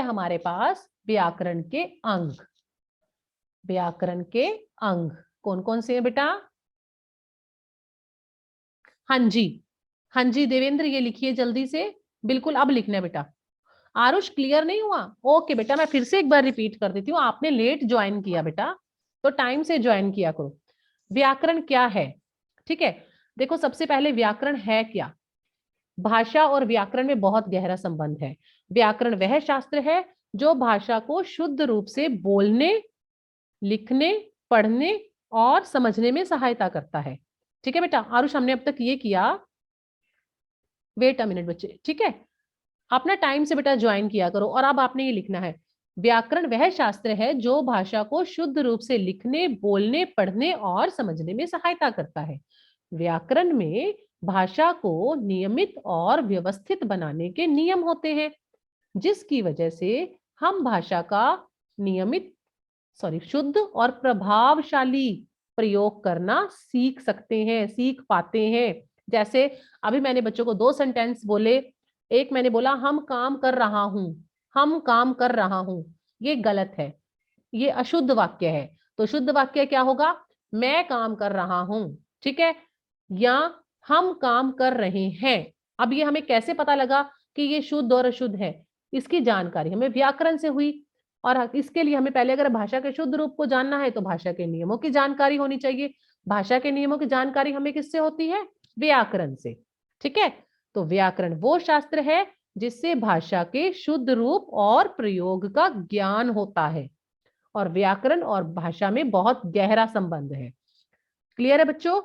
हमारे पास व्याकरण के अंग। व्याकरण के अंग कौन कौन से हैं बेटा? हाँ जी, हाँ जी देवेंद्र, ये लिखिए जल्दी से। बिल्कुल अब लिखना है बेटा। आरुष क्लियर नहीं हुआ? ओके बेटा, मैं फिर से एक बार रिपीट कर देती हूँ। आपने लेट ज्वाइन किया बेटा, तो टाइम से ज्वाइन किया करो। व्याकरण क्या है? ठीक है, देखो सबसे पहले व्याकरण है क्या? भाषा और व्याकरण में बहुत गहरा संबंध है। व्याकरण वह शास्त्र है जो भाषा को शुद्ध रूप से बोलने, लिखने, पढ़ने और समझने में सहायता करता है। ठीक है बेटा, आरुष हमने अब तक ये किया। वेट अ मिनट बच्चे, ठीक है, अपना टाइम से बेटा ज्वाइन किया करो। और अब आपने ये लिखना है, व्याकरण वह शास्त्र है जो भाषा को शुद्ध रूप से लिखने, बोलने, पढ़ने और समझने में सहायता करता है। व्याकरण में भाषा को नियमित और व्यवस्थित बनाने के नियम होते हैं, जिसकी वजह से हम भाषा का नियमित शुद्ध और प्रभावशाली प्रयोग करना सीख सकते हैं, सीख पाते हैं। जैसे अभी मैंने बच्चों को 2 सेंटेंस बोले। एक मैंने बोला हम काम कर रहा हूं, हम काम कर रहा हूं, ये गलत है, ये अशुद्ध वाक्य है। तो शुद्ध वाक्य क्या होगा? मैं काम कर रहा हूं, ठीक है, या हम काम कर रहे हैं। अब ये हमें कैसे पता लगा कि ये शुद्ध और अशुद्ध है? इसकी जानकारी हमें व्याकरण से हुई। और इसके लिए हमें पहले अगर भाषा के शुद्ध रूप को जानना है तो भाषा के नियमों की जानकारी होनी चाहिए। भाषा के नियमों की जानकारी हमें किससे होती है? व्याकरण से। ठीक है, तो व्याकरण वो शास्त्र है जिससे भाषा के शुद्ध रूप और प्रयोग का ज्ञान होता है। और व्याकरण और भाषा में बहुत गहरा संबंध है। क्लियर है बच्चों?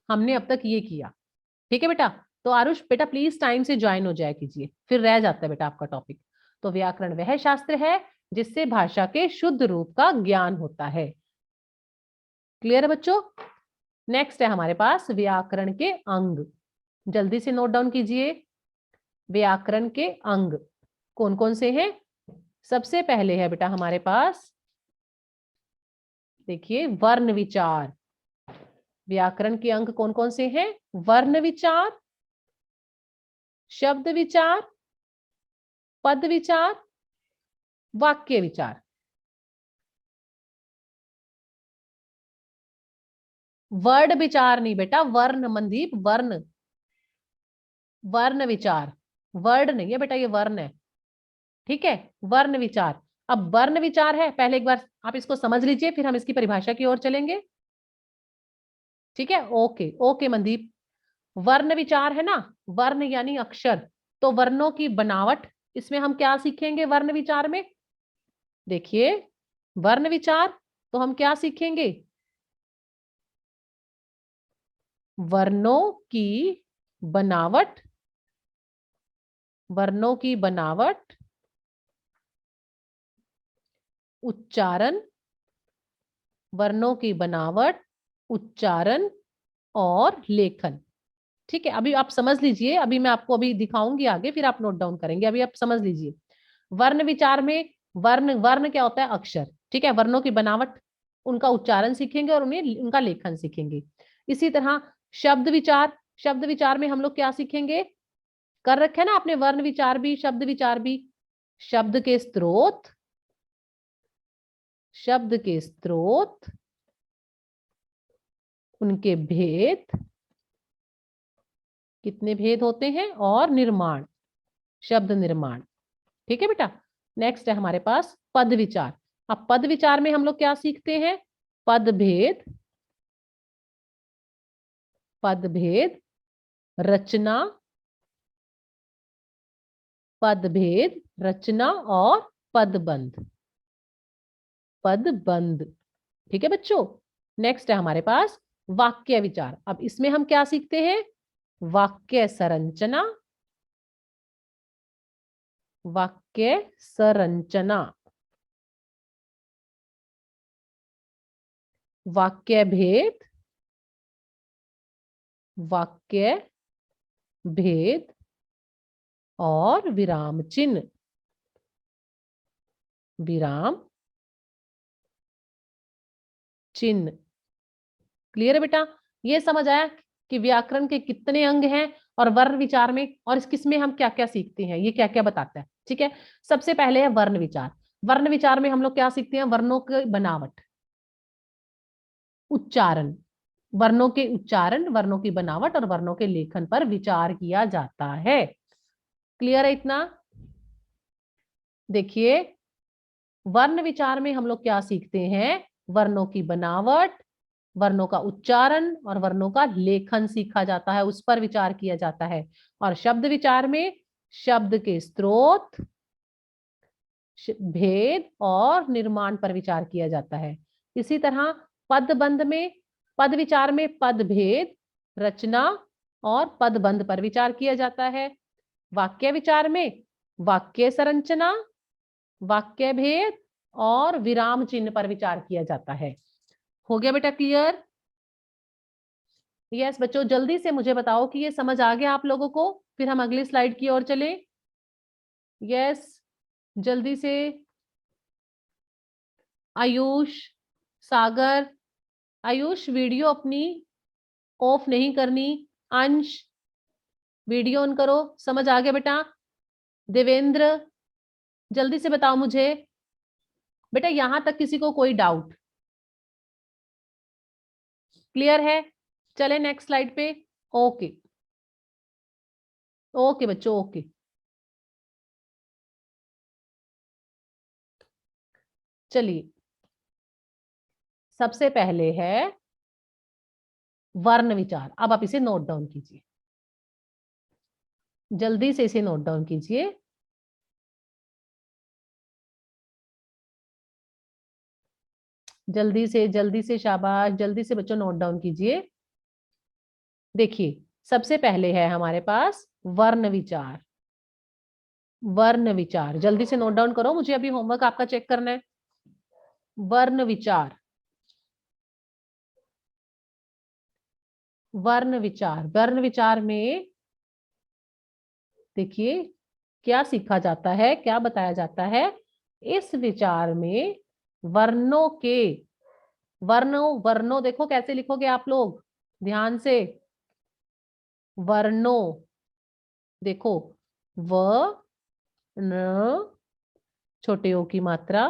हमने अब तक ये किया। ठीक है बेटा, तो आरुष बेटा प्लीज टाइम से ज्वाइन हो जाया कीजिए, फिर रह जाता है बेटा आपका टॉपिक। तो व्याकरण वह शास्त्र है जिससे भाषा के शुद्ध रूप का ज्ञान होता है। क्लियर है बच्चों? नेक्स्ट है हमारे पास व्याकरण के अंग। जल्दी से नोट डाउन कीजिए। व्याकरण के अंग कौन कौन से हैं? सबसे पहले है बेटा हमारे पास, देखिए, वर्ण विचार। व्याकरण के अंग कौन कौन से हैं? वर्ण विचार, शब्द विचार, पद विचार, वाक्य विचार। वर्ड विचार नहीं बेटा, वर्ण मनदीप, वर्ण, वर्ण विचार। वर्ड नहीं है बेटा, ये वर्ण है। ठीक है, वर्ण विचार। अब वर्ण विचार है, पहले एक बार आप इसको समझ लीजिए, फिर हम इसकी परिभाषा की ओर चलेंगे। ठीक है, ओके ओके मनदीप। वर्ण विचार है ना, वर्ण यानी अक्षर, तो वर्णों की बनावट, इसमें हम क्या सीखेंगे वर्ण विचार में? देखिए, वर्ण विचार तो हम क्या सीखेंगे? वर्णों की बनावट, वर्णों की बनावट, उच्चारण, वर्णों की बनावट, उच्चारण और लेखन। ठीक है, अभी आप समझ लीजिए, अभी मैं आपको अभी दिखाऊंगी आगे, फिर आप नोट डाउन करेंगे। अभी आप समझ लीजिए। वर्ण विचार में वर्ण, वर्ण क्या होता है? अक्षर। ठीक है, वर्णों की बनावट, उनका उच्चारण सीखेंगे और उन्हें उनका लेखन सीखेंगे। इसी तरह शब्द विचार, शब्द विचार में हम लोग क्या सीखेंगे? कर रखे हैं ना आपने, वर्ण विचार भी शब्द विचार भी। शब्द के स्रोत, शब्द के स्रोत, उनके भेद, कितने भेद होते हैं, और निर्माण, शब्द निर्माण। ठीक है बेटा, नेक्स्ट है हमारे पास पद विचार। अब पद विचार में हम लोग क्या सीखते हैं? पद भेद, पद भेद, रचना, पद भेद, रचना और पदबंध, पदबंध। ठीक है बच्चों, नेक्स्ट है हमारे पास वाक्य विचार। अब इसमें हम क्या सीखते हैं? वाक्य संरचना, वाक्य संरचना, वाक्य भेद, वाक्य भेद और विराम चिन्ह, विराम चिन्ह। क्लियर है बेटा? ये समझ आया कि व्याकरण के कितने अंग हैं और वर्ण विचार में और किसमें हम क्या क्या सीखते हैं, ये क्या क्या बताता है। ठीक है, सबसे पहले है वर्ण विचार। वर्ण विचार में हम लोग क्या सीखते हैं? वर्णों की बनावट, उच्चारण, वर्णों के उच्चारण, वर्णों की बनावट और वर्णों के लेखन पर विचार किया जाता है। क्लियर है इतना? देखिए, वर्ण विचार में हम लोग क्या सीखते हैं? वर्णों की बनावट, वर्णों का उच्चारण और वर्णों का लेखन सीखा जाता है, उस पर विचार किया जाता है। और शब्द विचार में शब्द के स्रोत, भेद और निर्माण पर विचार किया जाता है। इसी तरह पदबंध में, पद विचार में पद भेद, रचना और पदबंध पर विचार किया जाता है। वाक्य विचार में वाक्य संरचना, वाक्य भेद और विराम चिन्ह पर विचार किया जाता है। हो गया बेटा क्लियर? यस बच्चों, जल्दी से मुझे बताओ कि ये समझ आ गया आप लोगों को, फिर हम अगली स्लाइड की ओर चले। यस, जल्दी से। आयुष, सागर, आयुष वीडियो अपनी ऑफ नहीं करनी। अंश, वीडियो ऑन करो। समझ आ गया बेटा? देवेंद्र, जल्दी से बताओ मुझे बेटा, यहां तक किसी को कोई डाउट? क्लियर है? चले नेक्स्ट स्लाइड पे। ओके, ओके बच्चों, ओके। चलिए, सबसे पहले है वर्ण विचार। अब आप इसे नोट डाउन कीजिए, जल्दी से इसे नोट डाउन कीजिए। जल्दी से शाबाश, जल्दी से बच्चों नोट डाउन कीजिए। देखिए, सबसे पहले है हमारे पास वर्ण विचार। वर्ण विचार जल्दी से नोट डाउन करो, मुझे अभी होमवर्क आपका चेक करना है। वर्ण विचार, वर्ण विचार, वर्ण विचार में देखिए क्या सीखा जाता है, क्या बताया जाता है। इस विचार में वर्णों के, वर्णों, वर्णों देखो कैसे लिखोगे आप लोग, ध्यान से। वर्णों देखो, व, न, छोटे ओ की मात्रा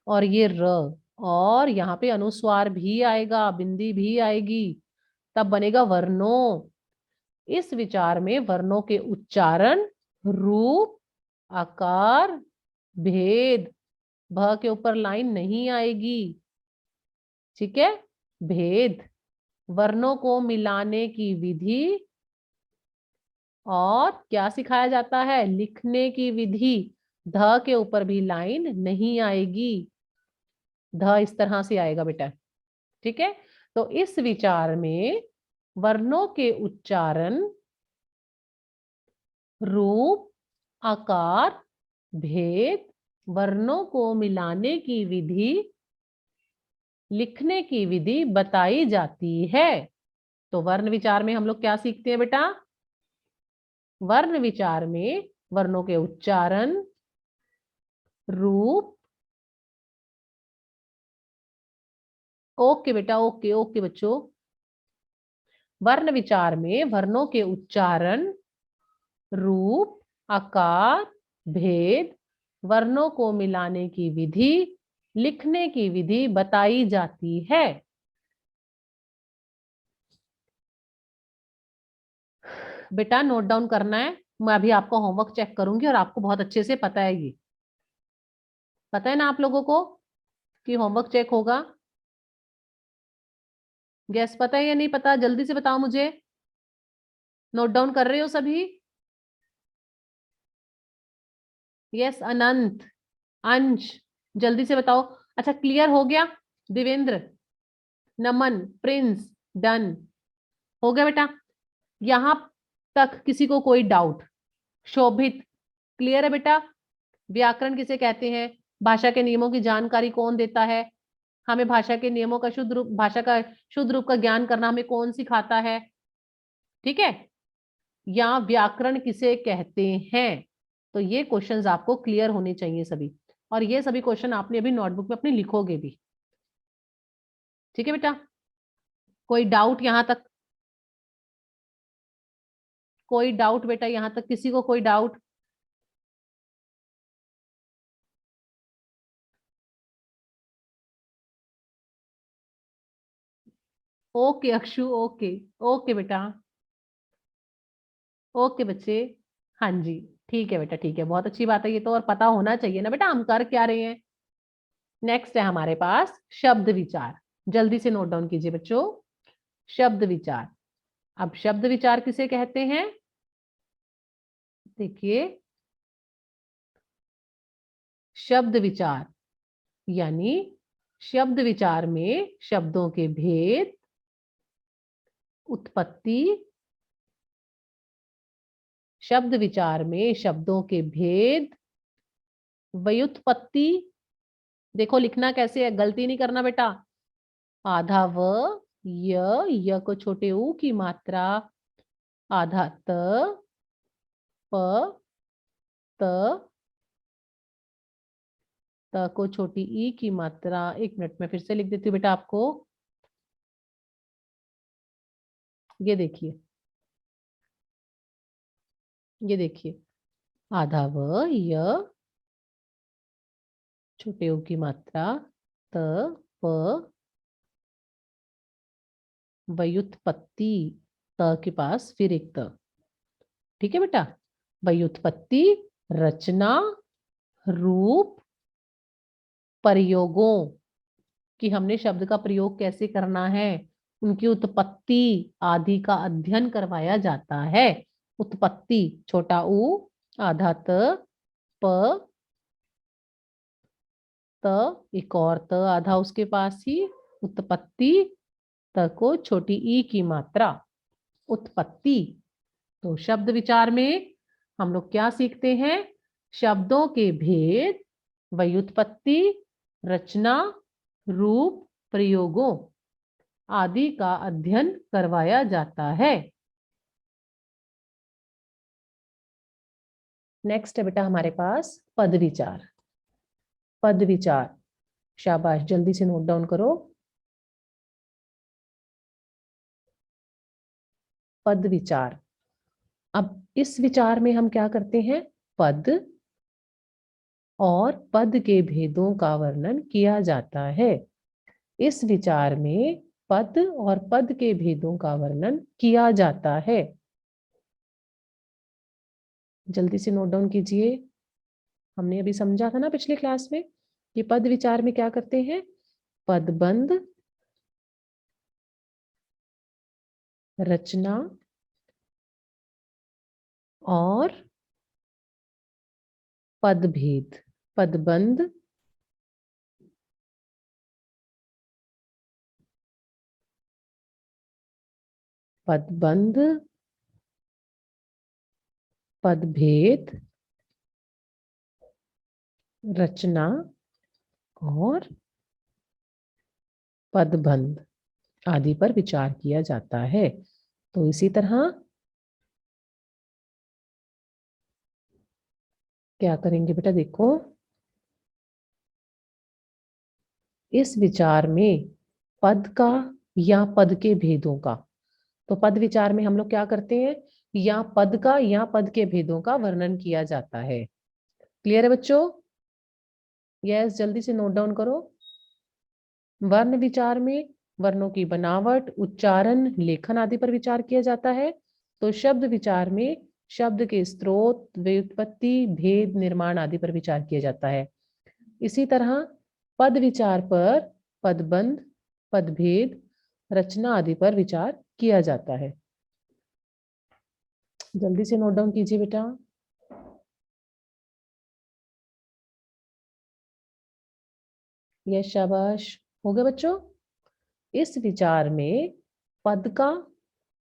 और ये र, और यहाँ पे अनुस्वार भी आएगा, बिंदी भी आएगी, तब बनेगा वर्णों। इस विचार में वर्णों के उच्चारण, रूप, आकार, भेद, भ के ऊपर लाइन नहीं आएगी, ठीक है, भेद, वर्णों को मिलाने की विधि और क्या सिखाया जाता है? लिखने की विधि। ध के ऊपर भी लाइन नहीं आएगी, ध इस तरह से आएगा बेटा, ठीक है। तो इस विचार में वर्णों के उच्चारण, रूप, आकार, भेद, वर्णों को मिलाने की विधि, लिखने की विधि बताई जाती है। तो वर्ण विचार में हम लोग क्या सीखते हैं बेटा? वर्ण विचार में वर्णों के उच्चारण, रूप, ओके बेटा, ओके ओके बच्चों। वर्ण विचार में वर्णों के उच्चारण, रूप, आकार, भेद, वर्णों को मिलाने की विधि, लिखने की विधि बताई जाती है। बेटा नोट डाउन करना है, मैं अभी आपका होमवर्क चेक करूंगी और आपको बहुत अच्छे से पता है, ये पता है ना आप लोगों को कि होमवर्क चेक होगा? गैस पता है या नहीं पता? जल्दी से बताओ मुझे। नोट डाउन कर रहे हो सभी? यस अनंत, अंश, जल्दी से बताओ। अच्छा क्लियर हो गया? देवेंद्र, नमन, प्रिंस, डन, हो गया बेटा? यहां तक किसी को कोई डाउट? शोभित, क्लियर है बेटा? व्याकरण किसे कहते हैं? भाषा के नियमों की जानकारी कौन देता है? हमें भाषा के नियमों का शुद्ध रूप, भाषा का शुद्ध रूप का ज्ञान करना हमें कौन सिखाता है? ठीक है, या व्याकरण किसे कहते हैं? तो ये क्वेश्चंस आपको क्लियर होने चाहिए सभी, और ये सभी क्वेश्चन आपने अभी नोटबुक में अपनी लिखोगे भी, ठीक है बेटा? कोई डाउट यहां तक? कोई डाउट बेटा यहां तक किसी को कोई doubt? Okay Akshu, okay. Okay बेटा, ओके बच्चे। हाँ जी, ठीक है बेटा, ठीक है, बहुत अच्छी बात है ये तो, और पता होना चाहिए ना बेटा हम कर क्या रहे हैं। नेक्स्ट है हमारे पास शब्द विचार। जल्दी से नोट डाउन कीजिए बच्चों। शब्द विचार। अब शब्द विचार किसे कहते हैं? देखिए, शब्द विचार यानी शब्द विचार में शब्दों के भेद, उत्पत्ति, शब्द विचार में शब्दों के भेद, व्युत्पत्ति। देखो लिखना कैसे है, गलती नहीं करना बेटा। आधा व, य को छोटे ऊ की मात्रा, आधा त, प, त, त को छोटी ई की मात्रा। एक मिनट में फिर से लिख देती हूँ बेटा आपको। ये देखिए, ये देखिए, आधा व, य, छोटे ऊ की मात्रा, त, प, व्युत्पत्ति, त के पास फिर एक त। ठीक है बेटा। व्युत्पत्ति, रचना, रूप, प्रयोगों, कि हमने शब्द का प्रयोग कैसे करना है, उनकी उत्पत्ति आदि का अध्ययन करवाया जाता है। उत्पत्ति छोटा ऊ, आधा त, प, त, एक और त आधा उसके पास ही, उत्पत्ति, त को छोटी ई की मात्रा, उत्पत्ति। तो शब्द विचार में हम लोग क्या सीखते हैं? शब्दों के भेद, व्युत्पत्ति, रचना, रूप, प्रयोगों आदि का अध्ययन करवाया जाता है। नेक्स्ट है बेटा हमारे पास पद विचार। पद विचार, शाबाश, जल्दी से नोट डाउन करो। पद विचार। अब इस विचार में हम क्या करते हैं? पद और पद के भेदों का वर्णन किया जाता है। इस विचार में पद और पद के भेदों का वर्णन किया जाता है। जल्दी से नोट डाउन कीजिए। हमने अभी समझा था ना पिछले क्लास में कि पद विचार में क्या करते हैं? पदबंध, रचना और पदभेद। पदबंध, पदबंध, पदभेद, रचना और पदबंध आदि पर विचार किया जाता है। तो इसी तरह क्या करेंगे बेटा? देखो, इस विचार में पद का या पद के भेदों का, तो पद विचार में हम लोग क्या करते हैं? या पद का या पद के भेदों का वर्णन किया जाता है। क्लियर है बच्चों? यस, जल्दी से नोट डाउन करो। वर्ण विचार में वर्णों की बनावट, उच्चारण, लेखन आदि पर विचार किया जाता है। तो शब्द विचार में शब्द के स्रोत, व्युत्पत्ति, भेद, निर्माण आदि पर विचार किया जाता है। इसी तरह पद विचार पर पदबंध, पदभेद, रचना आदि पर विचार किया जाता है। जल्दी से नोट डाउन कीजिए बेटा। यस, शाबाश, हो गए बच्चों। इस विचार में पद का,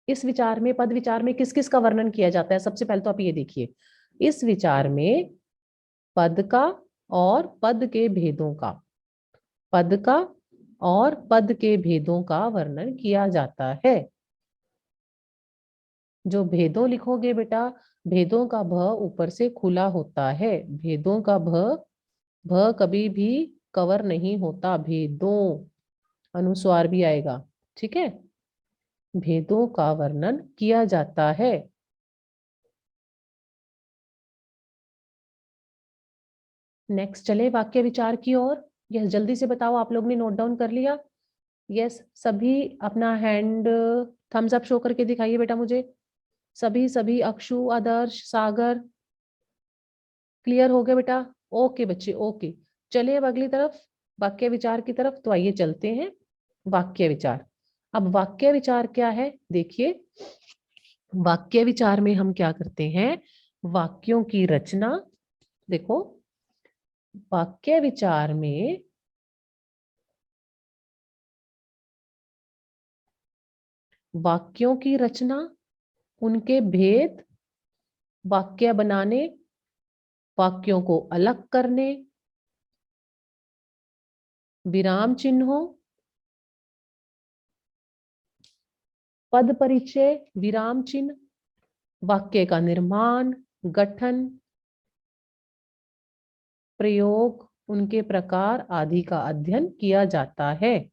इस विचार में पद विचार में किस किस का वर्णन किया जाता है? सबसे पहले तो आप ये देखिए, इस विचार में पद का और पद के भेदों का, पद का और पद के भेदों का वर्णन किया जाता है। जो भेदों लिखोगे बेटा, भेदों का भ ऊपर से खुला होता है। भेदों का भ, भ कभी भी कवर नहीं होता, भेदों अनुस्वार भी आएगा। ठीक है, भेदों का वर्णन किया जाता है। नेक्स्ट चले वाक्य विचार की ओर। यह जल्दी से बताओ, आप लोग ने नोट डाउन कर लिया? यस, सभी अपना हैंड थम्स अप शो करके दिखाइए बेटा मुझे। सभी अक्षु, आदर्श, सागर, क्लियर हो गया बेटा? ओके बच्चे, ओके। चलिए अब अगली तरफ, वाक्य विचार की तरफ। तो आइए चलते हैं वाक्य विचार। अब वाक्य विचार क्या है देखिए, वाक्य विचार में हम क्या करते हैं, वाक्यों की रचना। देखो, वाक्य विचार में वाक्यों की रचना, उनके भेद, वाक्य बनाने, वाक्यों को अलग करने, विराम चिन्हों, पद परिचय, विराम चिन्ह, वाक्य का निर्माण, गठन, प्रयोग, उनके प्रकार आदि का अध्ययन किया जाता है।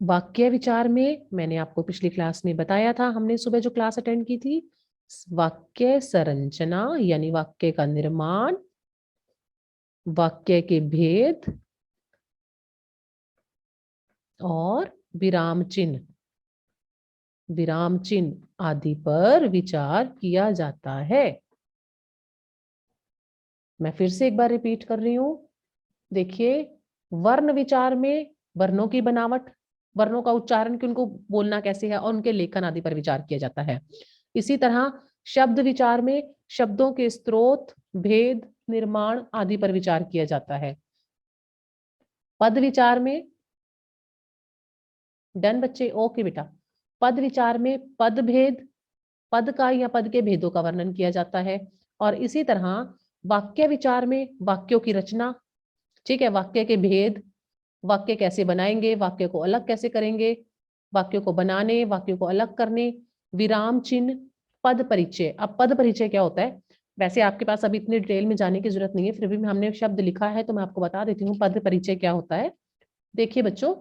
वाक्य विचार में मैंने आपको पिछली क्लास में बताया था, हमने सुबह जो क्लास अटेंड की थी, वाक्य संरचना यानी वाक्य का निर्माण, वाक्य के भेद और विराम चिन्ह आदि पर विचार किया जाता है। मैं फिर से एक बार रिपीट कर रही हूं। देखिए, वर्ण विचार में वर्णों की बनावट, वर्णों का उच्चारण कि उनको बोलना कैसे है और उनके लेखन आदि पर विचार किया जाता है। इसी तरह शब्द विचार में शब्दों के स्रोत, भेद, निर्माण आदि पर विचार किया जाता है। पद विचार में, डन बच्चे, ओके बेटा। पद विचार में पद भेद, पद का या पद के भेदों का वर्णन किया जाता है। और इसी तरह वाक्य विचार में वाक्यों की रचना, ठीक है, वाक्य के भेद, वाक्य कैसे बनाएंगे, वाक्य को अलग कैसे करेंगे, वाक्यों को बनाने, वाक्यों को अलग करने, विराम चिन्ह, पद परिचय। अब पद परिचय क्या होता है, वैसे आपके पास अभी इतनी डिटेल में जाने की जरूरत नहीं है, फिर भी हमने शब्द लिखा है तो मैं आपको बता देती हूँ पद परिचय क्या होता है। देखिए बच्चों,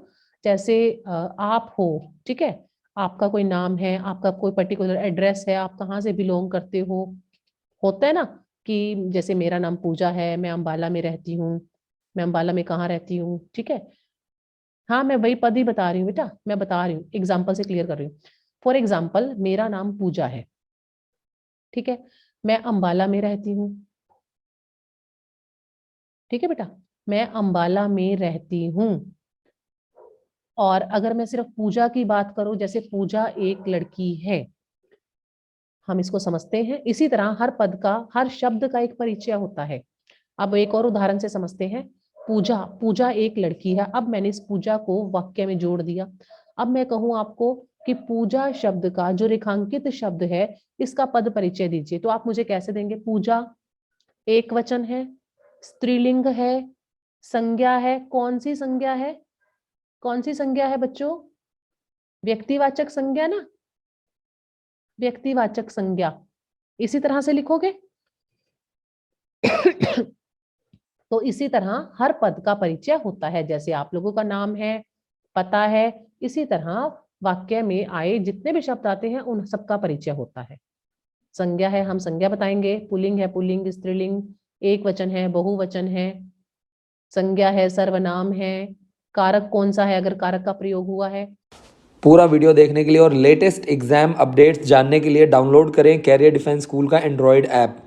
जैसे आप हो, ठीक है, आपका कोई नाम है, आपका कोई पर्टिकुलर एड्रेस है, आप कहाँ से बिलोंग करते हो, होता है ना, कि जैसे मेरा नाम पूजा है, मैं अम्बाला में रहती हूँ, मैं अम्बाला में कहाँ रहती हूँ, ठीक है। हाँ, मैं वही पद ही बता रही हूँ बेटा, मैं बता रही हूँ, एग्जाम्पल से क्लियर कर रही हूँ। फॉर एग्जाम्पल, मेरा नाम पूजा है, ठीक है, मैं अम्बाला में रहती हूँ, ठीक है बेटा, मैं अम्बाला में रहती हूँ। और अगर मैं सिर्फ पूजा की बात करूं, जैसे पूजा एक लड़की है, हम इसको समझते हैं। इसी तरह हर पद का, हर शब्द का एक परिचय होता है। अब एक और उदाहरण से समझते हैं। पूजा, पूजा एक लड़की है, अब मैंने इस पूजा को वाक्य में जोड़ दिया। अब मैं कहूं आपको कि पूजा शब्द का जो रेखांकित शब्द है, इसका पद परिचय दीजिए, तो आप मुझे कैसे देंगे? पूजा एक वचन है, स्त्रीलिंग है, संज्ञा है, कौन सी संज्ञा है, कौन सी संज्ञा है बच्चों? व्यक्तिवाचक संज्ञा ना, व्यक्तिवाचक संज्ञा। इसी तरह से लिखोगे। तो इसी तरह हर पद का परिचय होता है, जैसे आप लोगों का नाम है, पता है, इसी तरह वाक्य में आए जितने भी शब्द आते हैं उन सबका परिचय होता है। संज्ञा है, हम संज्ञा बताएंगे, पुल्लिंग है पुल्लिंग, स्त्रीलिंग, एक वचन है, बहुवचन है, संज्ञा है, सर्वनाम है, कारक कौन सा है अगर कारक का प्रयोग हुआ है। पूरा वीडियो देखने के लिए और लेटेस्ट एग्जाम अपडेट्स जानने के लिए डाउनलोड करें कैरियर डिफेंस स्कूल का एंड्रॉयड ऐप।